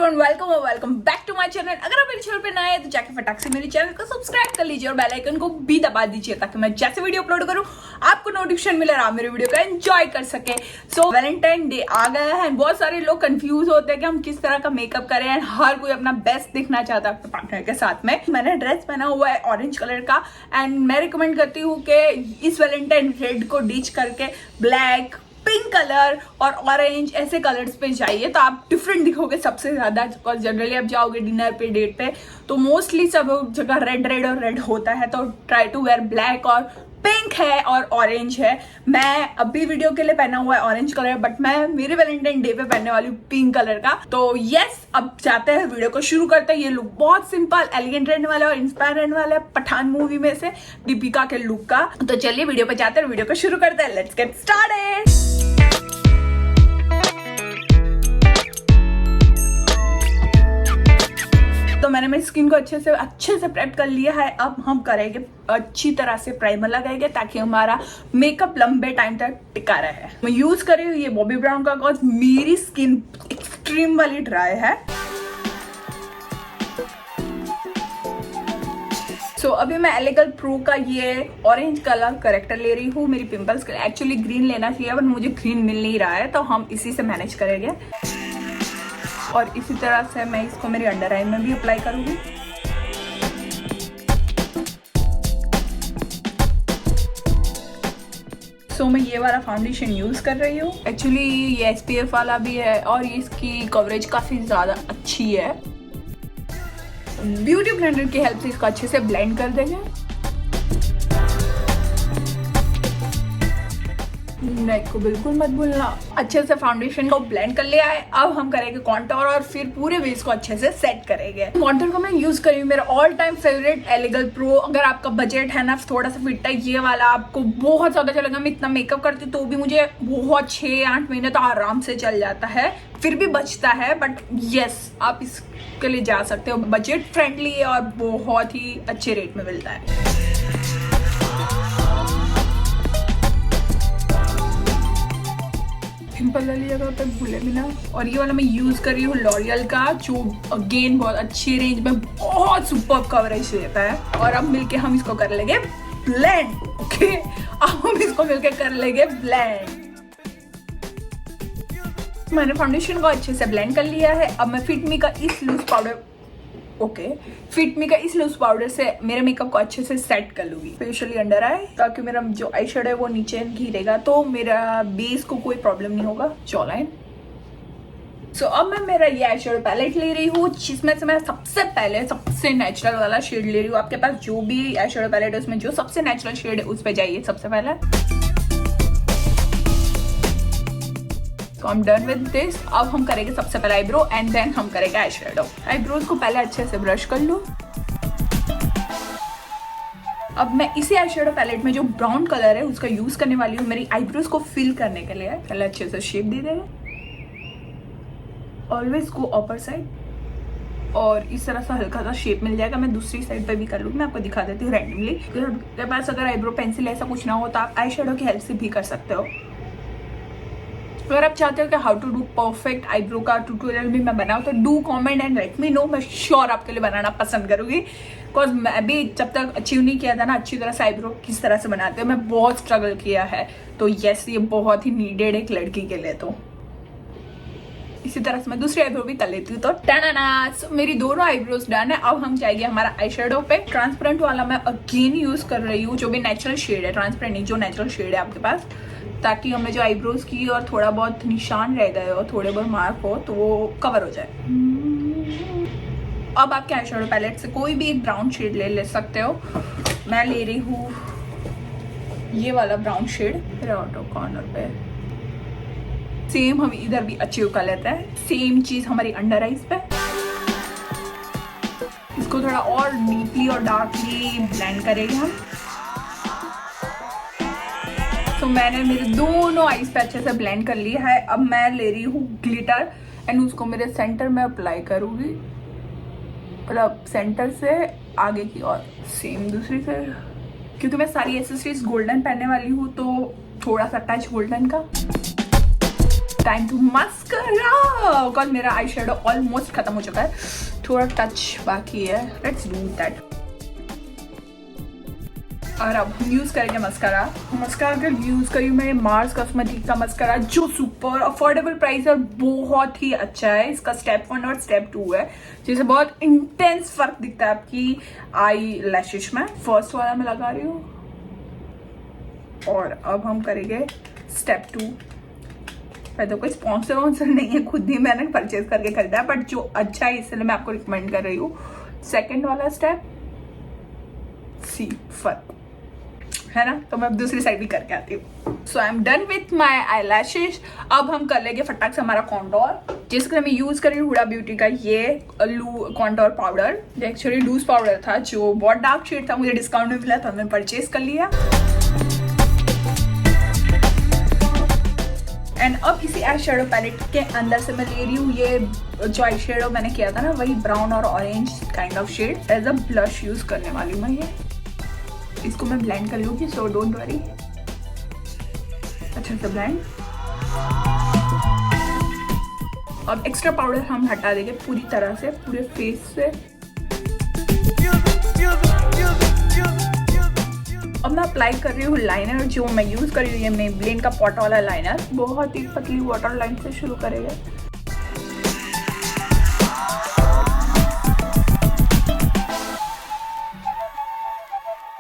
Everyone, welcome back to my channel. अगर आप मेरे चैनल पे नए हैं तो जाके फटाक से मेरे चैनल को सब्सक्राइब कर लीजिए और बेल आइकन को भी दबा दीजिए ताकि मैं जैसे वीडियो अपलोड करूं आपको नोटिफिकेशन मिले और आप मेरे वीडियो का एंजॉय कर सके। सो वैलेंटाइन डे आ गया है। बहुत सारे लोग कंफ्यूज होते हैं कि हम किस तरह का मेकअप करें एंड हर कोई अपना बेस्ट दिखना चाहता है अपने पार्टनर के साथ में। मैंने ड्रेस पहना हुआ है ऑरेंज कलर का एंड मैं रिकमेंड करती हूँ कि इस वैलेंटाइन रेड को डिच करके ब्लैक, पिंक कलर और ऑरेंज ऐसे कलर्स पे जाइए तो आप डिफरेंट दिखोगे सबसे ज्यादा। बिकॉज जनरली आप जाओगे डिनर पे, डेट पे, तो मोस्टली सब जगह रेड और रेड होता है, तो ट्राई टू वेयर ब्लैक और पिंक है और ऑरेंज है। मैं अभी वीडियो के लिए पहना हुआ है ऑरेंज कलर, बट मैं मेरे वैलेंटाइन डे पे पहनने वाली हूँ पिंक कलर का। तो यस, अब जाते हैं वीडियो को शुरू करते हैं। ये लुक बहुत सिंपल एलिगेंट रहने वाला है और इंस्पायर रहने वाला है पठान मूवी में से दीपिका के लुक का। तो चलिए वीडियो पे जाते हैं, वीडियो को शुरू करते हैं। Let's get started. तो मैंने मेरी स्किन को अच्छे से प्रेप कर लिया है। अब हम करेंगे अच्छी तरह से प्राइमर लगाएंगे ताकि हमारा मेकअप लंबे टाइम तक टिका रहे। मैं यूज कर रही हूँ ये बॉबी ब्राउन का, बिकॉज मेरी स्किन एक्सट्रीम वाली ड्राई है। सो अभी मैं एलेगल प्रो का ये ऑरेंज कलर करेक्टर ले रही हूँ मेरी पिंपल्स के लिए। एक्चुअली ग्रीन लेना चाहिए बट मुझे ग्रीन मिल नहीं रहा है, तो हम इसी से मैनेज करेंगे। और इसी तरह से मैं इसको मेरी अंडर आई में भी अप्लाई करूंगी। सो मैं ये वाला फाउंडेशन यूज कर रही हूँ। एक्चुअली ये SPF वाला भी है और इसकी कवरेज काफी ज्यादा अच्छी है। ब्यूटी ब्लेंडर की हेल्प से इसको अच्छे से ब्लेंड कर देंगे। नेक को बिल्कुल मत भूलना। अच्छे से फाउंडेशन को ब्लेंड कर लिया है। अब हम करेंगे कॉन्टोर और फिर पूरे बेस को अच्छे से सेट करेंगे। कॉन्टोर को मैं यूज करी हूँ मेरा ऑल टाइम फेवरेट एलेगल प्रो। अगर आपका बजट है ना थोड़ा सा फिट है, ये वाला आपको बहुत ज्यादा चलेगा। मैं इतना मेकअप करती तो भी मुझे बहुत 6-8 महीने तो आराम से चल जाता है, फिर भी बचता है। बट यस, आप इसके लिए जा सकते हो। बजट फ्रेंडली है और बहुत ही अच्छे रेट में मिलता है। पिंपल वाली जगह पे भूले भी ना। और ये वाला मैं यूज कर रही हूँ लॉरियल का, जो अगेन बहुत अच्छी रेंज में बहुत सुपर कवरेज देता है। और अब मिलके हम इसको कर लेंगे ब्लेंड। ओके, अब हम इसको मिलके कर लेंगे ब्लेंड। मैंने फाउंडेशन को अच्छे से ब्लेंड कर लिया है। अब मैं फिट मी का इस लूज पाउडर से मेरे मेकअप को अच्छे से सेट कर लूंगी, स्पेशली अंडर आई, ताकि मेरा जो आई शेडो है वो नीचे गिरेगा तो मेरा बेस को कोई प्रॉब्लम नहीं होगा। Jaw line. सो अब मैं मेरा ये आई शेडो पैलेट ले रही हूँ, जिसमें से मैं सबसे नेचुरल वाला शेड ले रही हूँ। आपके पास जो भी आई शेडो पैलेट है उसमें जो सबसे नेचुरल शेड है उस पर जाइए सबसे पहले। तो I'm done with this। अब हम करेंगे सबसे पहले आईब्रो एंड देन हम करेंगे आई शेडो। आईब्रोज को पहले अच्छे से ब्रश कर लो। अब मैं इसी आई शेडो पैलेट में जो ब्राउन कलर है उसका यूज करने वाली हूँ मेरी आईब्रोज को फिल करने के लिए। पहले अच्छे से शेप दे देंगे। ऑलवेज गो अपर साइड और इस तरह से हल्का सा शेप मिल जाएगा। मैं दूसरी साइड पे भी कर लूँगी, मैं आपको दिखा देती हूँ रैंडमली। आपके पास अगर आईब्रो पेंसिल ऐसा कुछ ना हो तो आप आई शेडो की हेल्प से भी कर सकते हो। अगर आप चाहते हो कि how to do perfect eyebrow का ट्यूटोरियल भी मैं बनाऊँ तो do comment and let me know. मैं श्योर आपके लिए बनाना पसंद करूंगी, बिकॉज मैं भी जब तक अचीव नहीं किया था ना अच्छी तरह से आईब्रो किस तरह से बनाते हैं, मैं बहुत स्ट्रगल किया है। तो यस, ये बहुत ही नीडेड एक लड़की के लिए। तो इसी तरह से मैं दूसरी आईब्रो भी कर लेती हूँ। तो टनाना, मेरी दोनों आईब्रोज डन है। अब हम जाएंगे हमारा आई शेडो पे। ट्रांसपेरेंट वाला मैं अगेन यूज कर रही हूँ, जो भी नेचुरल शेड है, ट्रांसपेरेंट नहीं, जो नेचुरल शेड है आपके पास, ताकि हमें जो आईब्रोज की और थोड़ा बहुत निशान रह गए हो, थोड़े बहुत मार्क हो, तो वो कवर हो जाए। अब आपके आई शेडो पैलेट से कोई भी एक ब्राउन शेड ले सकते हो। मैं ले रही हूँ ये वाला ब्राउन शेड मेरे आउटर कॉर्नर पे। सेम हम इधर भी अचीव कर लेते हैं। सेम चीज हमारी अंडर आईज पे। इसको थोड़ा और डीपली और डार्कली ब्लेंड करेंगे हम। तो मैंने मेरे दोनों आईज पे अच्छे से ब्लेंड कर लिया है। अब मैं ले रही हूँ ग्लिटर एंड उसको मेरे सेंटर में अप्लाई करूंगी, मतलब सेंटर से आगे की ओर। सेम दूसरी से, क्योंकि मैं सारी एक्सेसरीज गोल्डन पहनने वाली हूँ तो थोड़ा सा टच गोल्डन का। Time to mascara. कल मेरा आई शेडो ऑलमोस्ट खत्म हो चुका है, थोड़ा टच बाकी है, लेट्स डू दैट। और अब हम यूज करेंगे मस्कारा। मस्कारा का यूज करी मैं मार्स कॉस्मेटिक का मस्कारा, जो सुपर अफोर्डेबल प्राइस और बहुत ही अच्छा है। इसका स्टेप 1 और स्टेप 2 है, जिससे बहुत इंटेंस फर्क दिखता है आपकी आई लैशेज में। फर्स्ट वाला मैं लगा रही हूँ और अब हम करेंगे स्टेप 2। मैं तो कोई स्पॉन्सर नहीं है, खुद ही मैंने परचेज करके खरीदा है, बट जो अच्छा है इसलिए मैं आपको रिकमेंड कर रही हूँ। सेकेंड वाला स्टेप, सी फर्क है ना। तो मैं अब दूसरी साइड भी करके आती हूँ। So I am done with my eyelashes. अब हम कर लेंगे फटाक से हमारा कॉन्टोर, जिसके मैं यूज कर रही हूँ हुडा ब्यूटी का ये लू कॉन्टोर पाउडर। जो एक्चुअली लूज पाउडर था, जो बहुत डार्क शेड था, मुझे डिस्काउंट में मिला तो मैंने परचेज कर लिया। एंड अब इसी आई शेडो पैलेट के अंदर से मैं ले रही हूँ ये जो आई शेडो मैंने किया था ना, वही ब्राउन और orange kind of shade. As a blush use करने वाली हूँ मैं ये। इसको मैं ब्लेंड कर लूंगी, सो डोंट वरी। अच्छा से ब्लेंड। अब एक्स्ट्रा पाउडर हम हटा देंगे पूरी तरह से, पूरे फेस से। अब मैं अप्लाई कर रही हूँ लाइनर, जो मैं यूज कर रही हूँ ये मेबेलिन का पॉट वाला लाइनर। बहुत ही पतली वाटर लाइन से शुरू करेंगे।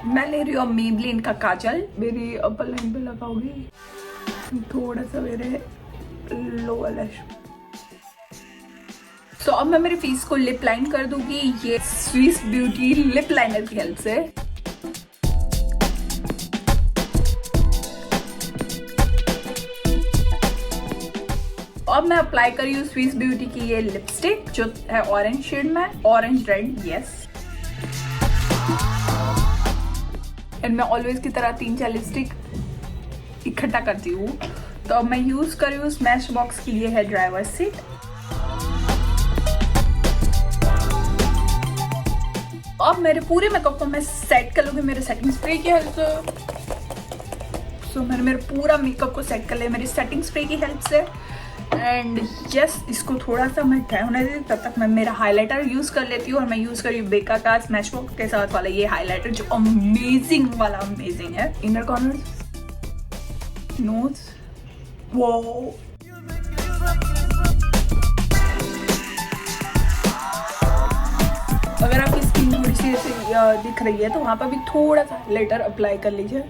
मैं ले रही हूँ मेबेलिन का काजल, मेरी अपर लाइन पे लगाऊंगी, थोड़ा सा मेरे लोअर लैश। सो अब मैं मेरे फेस को लिप लाइन कर दूंगी ये स्विस ब्यूटी लिप लाइनर की हेल्प से। अब मैं अप्लाई कर रही हूँ स्विस ब्यूटी की ये लिपस्टिक, जो है ऑरेंज शेड में, ऑरेंज रेड, यस। एंड मैं ऑलवेज की तरह 3-4 लिपस्टिक इकट्ठा करती हूँ। तो अब मैं यूज कर रही हूँ स्मैश बॉक्स की ये है ड्राइवर सीट। अब मेरे पूरे मेकअप को मैं सेट कर लूंगी मेरे सेटिंग स्प्रे की हेल्प से। सो मैंने मेरे पूरा मेकअप को सेट कर लिया मेरी सेटिंग स्प्रे की हेल्प से। एंड यस, इसको थोड़ा सा मैं ड्राई होने देती, तब तक मैं मेरा हाइलाइटर यूज कर लेती हूँ। और मैं यूज कर रही हूँ बेका का स्मैश बॉक्स के साथ वाला ये हाइलाइटर, जो अमेजिंग वाला अमेजिंग है। इनर कॉर्नर, नोज, वो अगर आपकी स्किन थोड़ी सी ऐसे दिख रही है तो वहां पर भी थोड़ा सा हाइलाइटर अप्लाई कर लीजिए।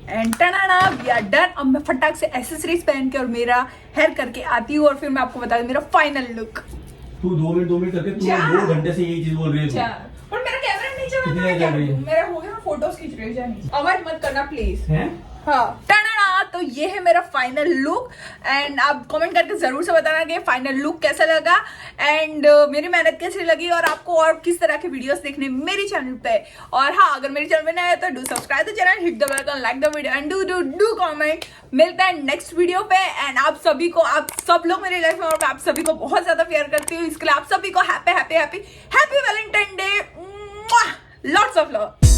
एंड टनाना, वी आर डन। अब मैं फटाक से एक्सेसरीज पहन के और मेरा हेयर करके आती हूँ और फिर मैं आपको बता दूँ मेरा फाइनल लुक। तू 2 मिनट करके तू 2 घंटे से यही चीज बोल रही है। और मेरा कैमरा नहीं चल रहा, मेरा हो गया, मैं फोटोज खींच रही हूँ। आवाज मत करना प्लीज। हाँ, टनाना, तो ये है मेरा फाइनल लुक। एंड आप कमेंट करके जरूर से बताना कि फाइनल लुक कैसा लगा एंड मेरी मेहनत कैसी लगी, और आपको और किस तरह के वीडियोस देखने मेरे चैनल पे। और हाँ, अगर मेरे चैनल में नया है तो do subscribe the channel, hit the bell icon, like the video and do comment. मिलते हैं नेक्स्ट वीडियो पे। एंड आप सभी को, आप सब लोग मेरी लाइफ में, और आप सभी को बहुत ज्यादा प्यार करती हूँ, इसके लिए आप सभी को happy Valentine day, lots of love.